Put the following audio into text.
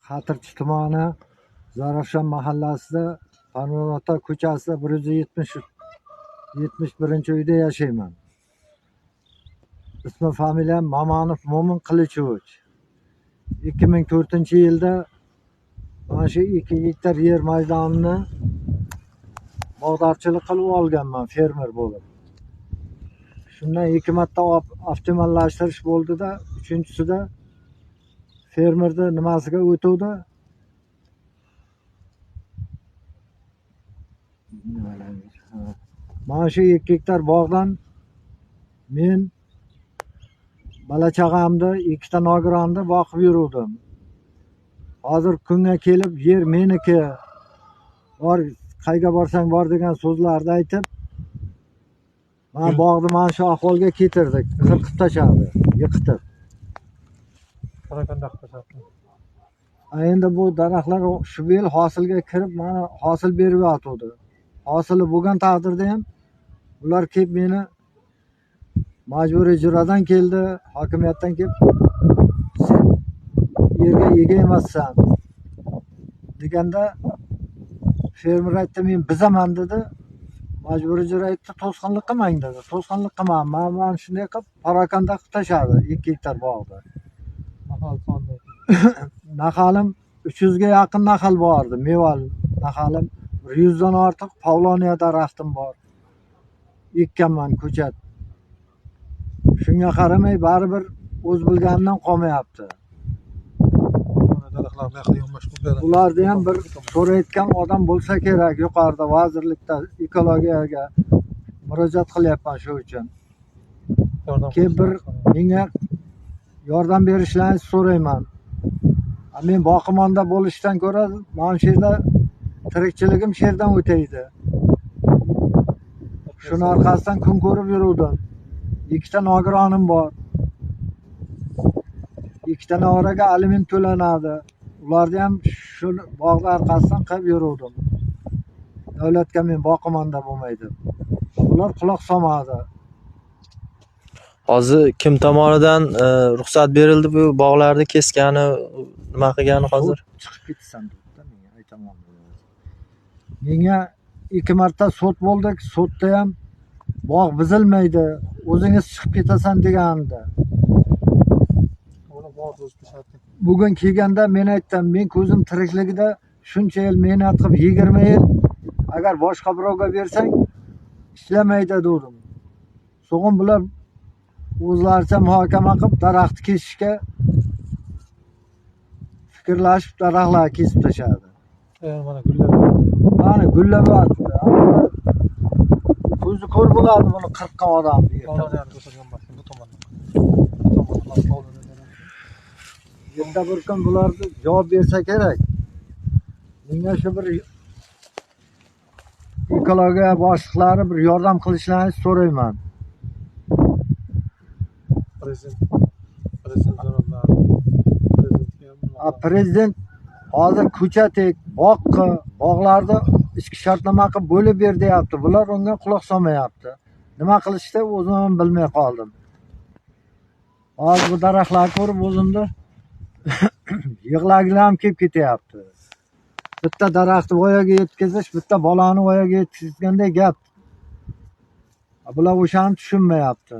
Xatirchi tumani Zarafshon mahallasida Panorota ko'chasida 171-uyda yashayman. Ismi familiyam Mamanov Mo'min Qilichovich. 2004-yilda mana shu 2 gektar yer maydonini bog'dorchilik qilib olganman, fermer bo'lib. Shundan 2 marta optimallashtirish bo'ldida, 3-chisida fermerda nimasiga o'tuvdi. Mana shu 2 gektar bog'dan men bola chaqamni, 2 ta nogironni boqib yuruvdim. Hozir kunga kelib yer meniki, bor qayga borsang bor degan so'zlarni aytib, mana bog'ni mana shu ahvolga keltirdik, qirqib tashladi, yiqitib. Endi bu daraxtlar shu yil hosilga kirib, mana hosil berib yotuvdi. Hosili bo'lgan taqdirda ham ular kelib meni majburiy ijrodan keldi, hokimiyatdan kelib sen yerga ega emassan deganda fermer aytdi, men bizaman dedi. Majburiy ijro aytdi, to'sqinlik qilmang dedi. To'sqinlik qilmaman. Men shunday qilib parokanda qilib tashladi 2 gektar bog'da. Naxalim 300 ga yaqin naxal bordi, mevali naxalim. 100 dan ortiq pavloniya daraxtim bor. Ekkanman ko'chat. Shunga qaramay baribir o'z bilganidan qolmayapti. Ularni ham bir so'rayotgan odam bo'lsa kerak, yuqorida vazirlikda ekologiyaga murojaat qilyapman shu uchun. Keyin bir menga yordam berishlarini so'rayman. Men boqimonda bo'lishdan ko'ra, mana shu yerda tirikchiligim shu yerdan o'taydi. Shuni orqasidan kun ko'rib yuruvdim. 2 ta nogironim bor. 2 ta nogiraga aliment to'lanadi. Ularni ham shu bog'lar orqasidan qilib yuruvdim. Davlatga men boqimonda bo'lmaydi. Ular quloq solmadi. Hozir kim tomonidan ruxsat berildi bu bog'larni kesgani, nima qilgani hozir? Chiqib ketasan debdi, menga aytaman. Menga 2 marta sud bo'ldik, sudda ham bog' buzilmaydi, o'zingiz chiqib ketasan degandi. Bugun kelganda men aytdim, men ko'zim tirikligida shuncha yil mehnat qilib 20 yil agar boshqa birovga bersang ishlamaydi dedim. So'g'in bular o'zlaricha muhokama qilib daraxt kesishga fikrlashib daraxtlarni kesib tashladi. Mana gullab-yotibdi. Ko'zi ko'r bo'ladi buni 40 ga odam. Yerda bir kun bularga javob bersa kerak. Menga shu bir ekologiya boshliqlari bir yordam qilishlarini so'rayman. Prezident hozir ko'chatek, bog'larni ichki shartnoma qilib bo'lib ber deyapti. Bular unga quloq solmayapti. Nima qilishni o'zim ham bilmay qoldim. Hozir bu daraxtlarni ko'rib o'zimda yig'lagilam kelib ketyapti. Bitta daraxtni voyaga yetkazish, bitta bolani voyaga yetkazganday gap. Bular o'shani tushunmayapti.